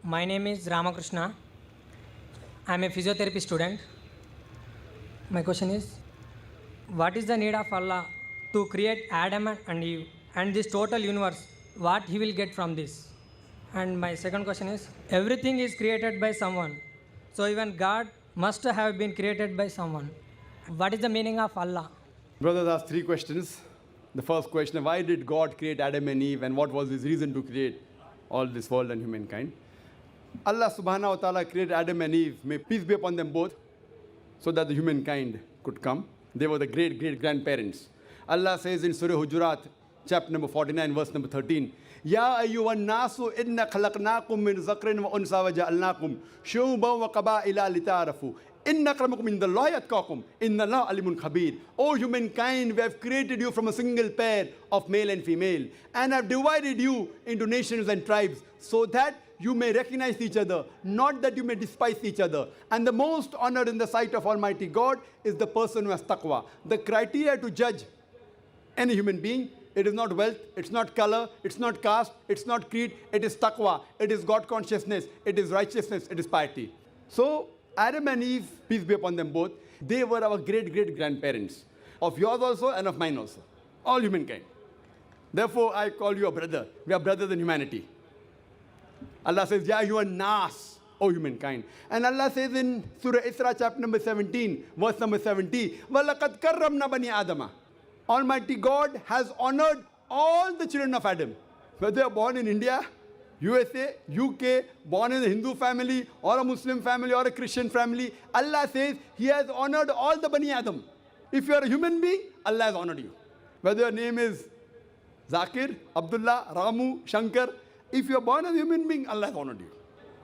My name is Ramakrishna. I am a physiotherapy student. My question is, what is the need of Allah to create Adam and Eve and this total universe? What he will get from this? And my second question is, everything is created by someone. So even God must have been created by someone. What is the meaning of Allah? Brothers asked three questions. The first question, why did God create Adam and Eve and what was his reason to create all this world and humankind? Allah subhanahu wa ta'ala created Adam and Eve, may peace be upon them both, so that the humankind could come. They were the great-great-grandparents. Allah says in Surah Hujurat, chapter number 49, verse number 13, Ya ayyuhan nasu inna khalaqnakum min zakrin wa unsa wa ja'alnakum shu'uban wa qaba'ila lita'arafu. Inna akramakum indallahi atqakum. Inna Allah alimun khabir. O humankind, we have created you from a single pair of male and female and have divided you into nations and tribes so that you may recognize each other, not that you may despise each other. And the most honored in the sight of Almighty God is the person who has taqwa. The criteria to judge any human being, it is not wealth, it's not color, it's not caste, it's not creed, it is taqwa, it is God consciousness, it is righteousness, it is piety. So Adam and Eve, peace be upon them both, they were our great-great-grandparents, of yours also and of mine also, all humankind. Therefore, I call you a brother. We are brothers in humanity. Allah says, Ya you are nas, O humankind. And Allah says in Surah Isra, chapter number 17, verse number 70, وَلَقَدْ كَرَّمْنَا بَنِي آدَمَ. Almighty God has honored all the children of Adam. Whether they are born in India, USA, UK, born in a Hindu family, or a Muslim family, or a Christian family, Allah says He has honored all the Bani Adam. If you are a human being, Allah has honored you. Whether your name is Zakir, Abdullah, Ramu, Shankar, if you are born as a human being, Allah has honored you.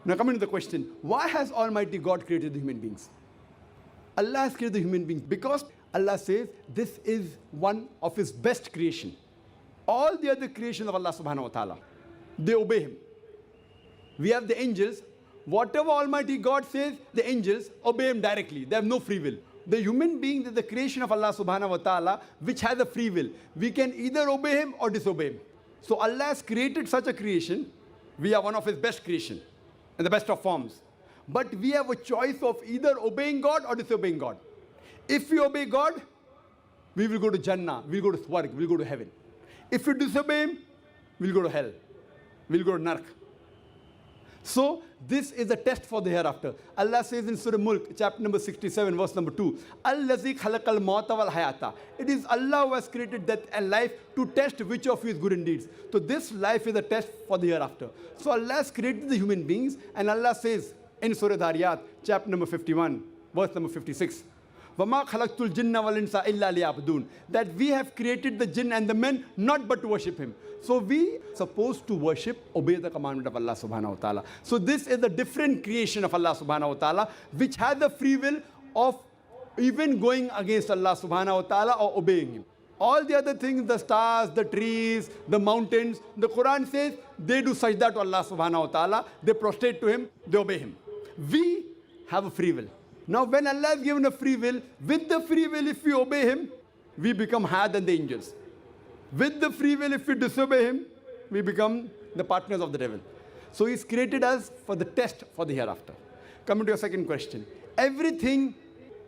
Now coming to the question, why has Almighty God created the human beings? Allah has created the human beings because Allah says this is one of His best creation. All the other creation of Allah subhanahu wa ta'ala, they obey Him. We have the angels. Whatever Almighty God says, the angels obey Him directly. They have no free will. The human being is the creation of Allah subhanahu wa ta'ala, which has a free will. We can either obey Him or disobey Him. So Allah has created such a creation. We are one of His best creation, in the best of forms. But we have a choice of either obeying God or disobeying God. If we obey God, we will go to Jannah, we will go to Swarg, we will go to heaven. If we disobey Him, we will go to hell, we will go to Nark. So this is a test for the hereafter. Allah says in Surah Mulk, chapter number 67, verse number 2, Allazi khalaqal mauta wal hayata. It is Allah who has created death and life to test which of you is good in deeds. So this life is a test for the hereafter. So Allah has created the human beings, and Allah says in Surah Dhariyat, chapter number 51, verse number 56, وَمَا خَلَقْتُ الْجِنَّ وَالْإِنسَ إِلَّا لِيَعْبُدُونَ. That we have created the jinn and the men not but to worship Him. So we are supposed to worship, obey the commandment of Allah subhanahu wa ta'ala. So this is a different creation of Allah subhanahu wa ta'ala, which has the free will of even going against Allah subhanahu wa ta'ala or obeying Him. All the other things, the stars, the trees, the mountains, the Quran says they do sajda to Allah subhanahu wa ta'ala, they prostrate to Him, they obey Him. We have a free will. Now when Allah has given a free will, with the free will if we obey Him, we become higher than the angels. With the free will if we disobey Him, we become the partners of the devil. So He's created us for the test for the hereafter. Coming to your second question. Everything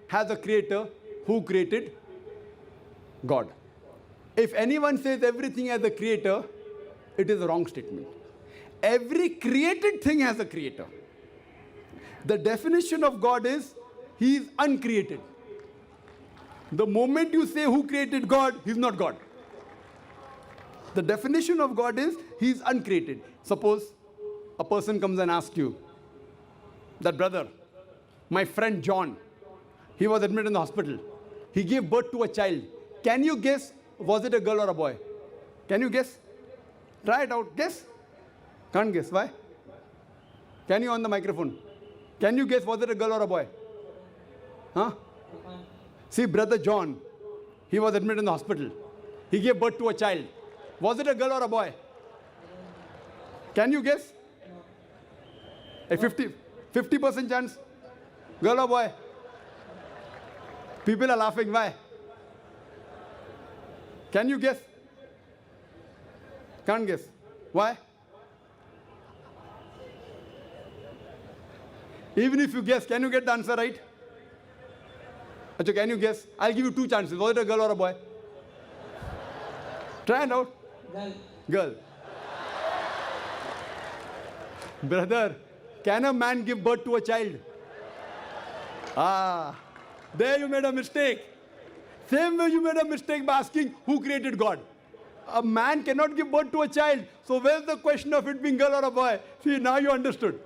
has a creator. Who created? God. If anyone says everything has a creator, it is a wrong statement. Every created thing has a creator. The definition of God is He is uncreated. The moment you say who created God, He's not God. The definition of God is He is uncreated. Suppose a person comes and asks you, that brother, my friend John, he was admitted in the hospital. He gave birth to a child. Can you guess, was it a girl or a boy? Can you guess? Try it out. Guess. Can't guess. Why? Can you on the microphone? Can you guess, was it a girl or a boy? Huh? See, brother John, he was admitted in the hospital. He gave birth to a child. Was it a girl or a boy? Can you guess? A 50% chance? Girl or boy? People are laughing. Why? Can you guess? Can't guess. Why? Even if you guess, can you get the answer right? Acha, can you guess? I'll give you two chances. Was it a girl or a boy? Try it out. Girl. Brother, can a man give birth to a child? Ah, there you made a mistake. Same way you made a mistake by asking who created God. A man cannot give birth to a child. So where's the question of it being girl or a boy? See, now you understood.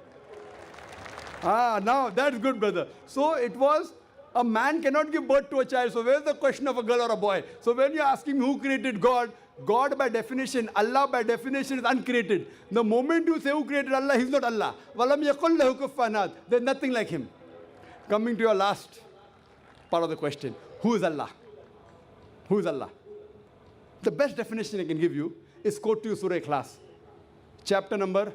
Ah, now that's good, brother. So it was a man cannot give birth to a child. So where's the question of a girl or a boy? So when you're asking who created God, God by definition, Allah by definition is uncreated. The moment you say who created Allah, He's not Allah. Walam yakul lahu kufuwan ahad. There's nothing like Him. Coming to your last part of the question, who is Allah? Who is Allah? The best definition I can give you is quote to you Surah Ikhlas, chapter number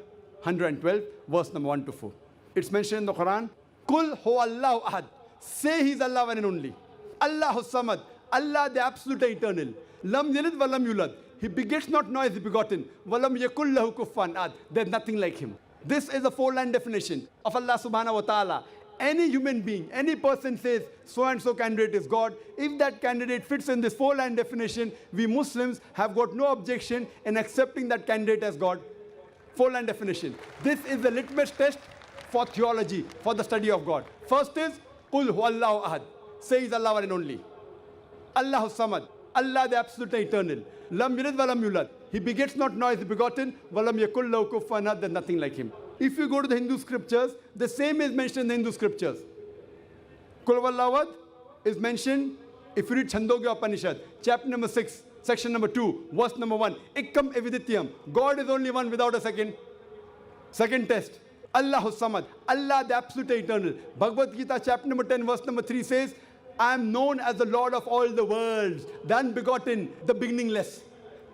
112, verse number 1 to 4. It's mentioned in the Quran, Kul hu Allahu ahad. Say He's Allah one and only. Allahu samad. Allah the absolute eternal. Lam yalid wa lam yulad. He begets not nor is he begotten. Walam yakul lahu kufuwan ahad. There's nothing like Him. This is a four-line definition of Allah subhanahu wa ta'ala. Any human being, any person says so and so candidate is God. If that candidate fits in this four-line definition, we Muslims have got no objection in accepting that candidate as God. Four-line definition. This is the litmus test for theology, for the study of God. First is Qul hu Allahu ahad. Say He's Allah one and only. Allahu samad. Allah the absolute eternal. Lam yalid wa lam yulad. He begets not nor is he begotten. Walam yakul lahu kufuwan ahad. There's nothing like Him. If you go to the Hindu scriptures, the same is mentioned in the Hindu scriptures. Kul huwallahu ahad is mentioned if you read Chandogya Upanishad, chapter number 6, section number 2, verse number 1. Ikkam evidityam. God is only one without a second. Second test. Allahu samad. Allah the absolute eternal. Bhagavad Gita, chapter number 10, verse number 3 says, I am known as the Lord of all the worlds, the unbegotten, the beginningless.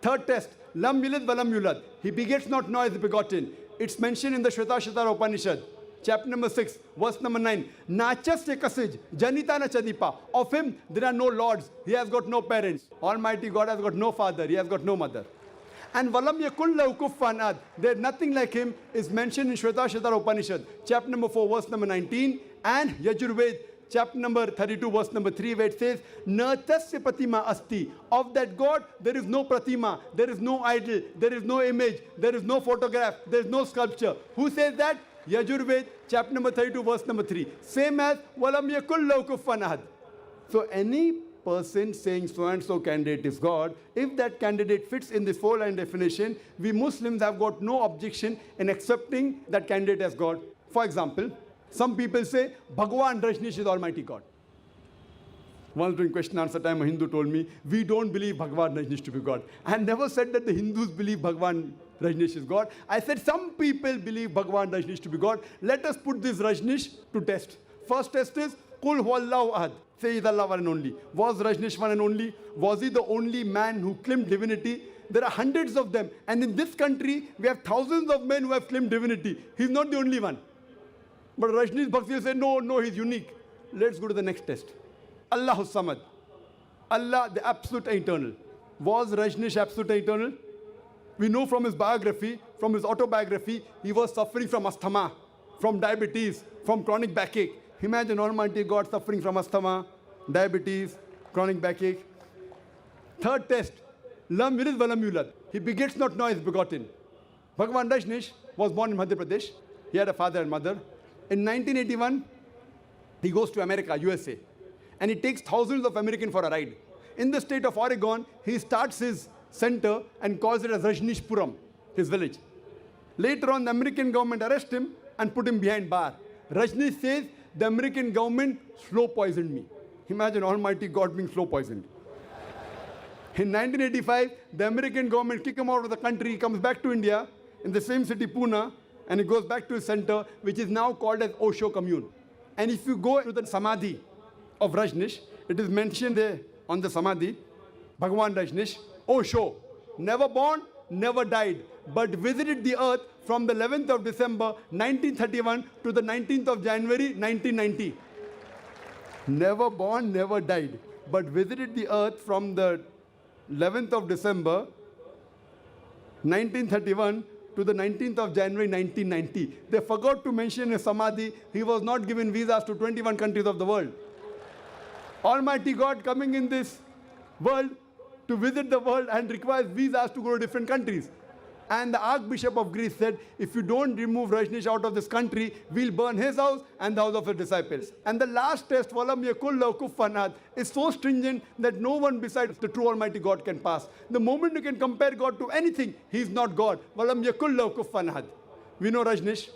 Third test. Lam yalid wa lam yulad. He begets not nor is he begotten. It's mentioned in the Shvetasvatara Upanishad, chapter number 6, verse number 9. Nachasya kasij, janita na chadipa. Of Him there are no lords. He has got no parents. Almighty God has got no father. He has got no mother. And walam yakul lahu kufuwan ahad. There's nothing like Him is mentioned in Shvetasvatara Upanishad, chapter number 4, verse number 19. And Yajurved, chapter number 32, verse number 3, where it says, Natasya pratima asti. Of that God, there is no pratima, there is no idol, there is no image, there is no photograph, there is no sculpture. Who says that? Yajurved, chapter number 32, verse number 3. Same as, Walam yakul lahu kufuwan ahad. So any person saying so and so candidate is God, if that candidate fits in this four-line definition, we Muslims have got no objection in accepting that candidate as God. For example, some people say, Bhagwan Rajneesh is Almighty God. Once during question answer time, a Hindu told me, we don't believe Bhagwan Rajneesh to be God. I never said that the Hindus believe Bhagwan Rajneesh is God. I said some people believe Bhagwan Rajneesh to be God. Let us put this Rajneesh to test. First test is, Qul huwallahu ahad. Say He's Allah one and only. Was Rajneesh one and only? Was he the only man who claimed divinity? There are hundreds of them. And in this country, we have thousands of men who have claimed divinity. He's not the only one. But Rajneesh Bhaksi said, no, he's unique. Let's go to the next test. Allahu samad. Allah the absolute eternal. Was Rajneesh absolute eternal? We know from his biography, from his autobiography, he was suffering from asthma, from diabetes, from chronic backache. Imagine Almighty God suffering from asthma, diabetes, chronic backache. Third test. Lam yalid wa lam yulad. He begets not nor is begotten. Bhagwan Rajneesh was born in Madhya Pradesh. He had a father and mother. In 1981, he goes to America, USA, and he takes thousands of Americans for a ride. In the state of Oregon, he starts his center and calls it as Rajneeshpuram, his village. Later on, the American government arrests him and put him behind bar. Rajneesh says, the American government slow poisoned me. Imagine Almighty God being slow poisoned. In 1985, the American government kicked him out of the country. He comes back to India in the same city, Pune, and he goes back to his center, which is now called as Osho Commune. And if you go to the Samadhi of Rajneesh, it is mentioned there on the Samadhi, Bhagwan Rajneesh, Osho, never born, never died, but visited the earth from the 11th of December 1931 to the 19th of January 1990. Never born, never died, but visited the earth from the 11th of December 1931 to the 19th of January 1990. They forgot to mention in Samadhi, he was not given visas to 21 countries of the world. Almighty God coming in this world to visit the world and requires visas to go to different countries. And the Archbishop of Greece said, if you don't remove Rajneesh out of this country, we'll burn his house and the house of his disciples. And the last test, Walam yakul lahu kufuwan ahad, is so stringent that no one besides the true Almighty God can pass. The moment you can compare God to anything, he is not God. Walam yakul lahu kufuwan ahad. We know Rajneesh,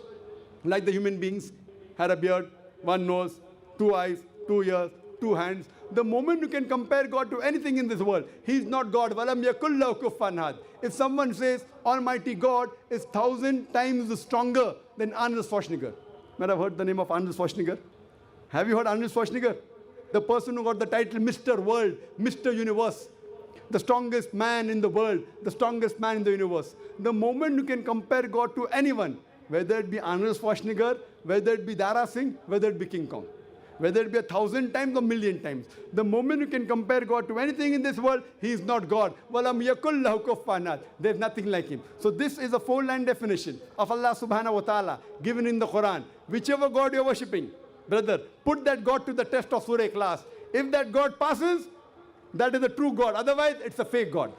like the human beings, had a beard, one nose, two eyes, 2 ears, 2 hands. The moment you can compare God to anything in this world, he is not God. Walam yakul lahu kufuwan ahad. If someone says Almighty God is 1,000 times stronger than Arnold Schwarzenegger. Might have heard the name of Arnold Schwarzenegger? Have you heard Arnold Schwarzenegger? The person who got the title Mr. World, Mr. Universe. The strongest man in the world, the strongest man in the universe. The moment you can compare God to anyone, whether it be Arnold Schwarzenegger, whether it be Dara Singh, whether it be King Kong, whether it be 1,000 times or 1,000,000 times. The moment you can compare God to anything in this world, he is not God. Walam yakul lahu kufuwan ahad. There's nothing like him. So this is a 4-line definition of Allah subhanahu wa ta'ala given in the Quran. Whichever God you're worshipping, brother, put that God to the test of Surah Ikhlas. If that God passes, that is the true God. Otherwise, it's a fake God.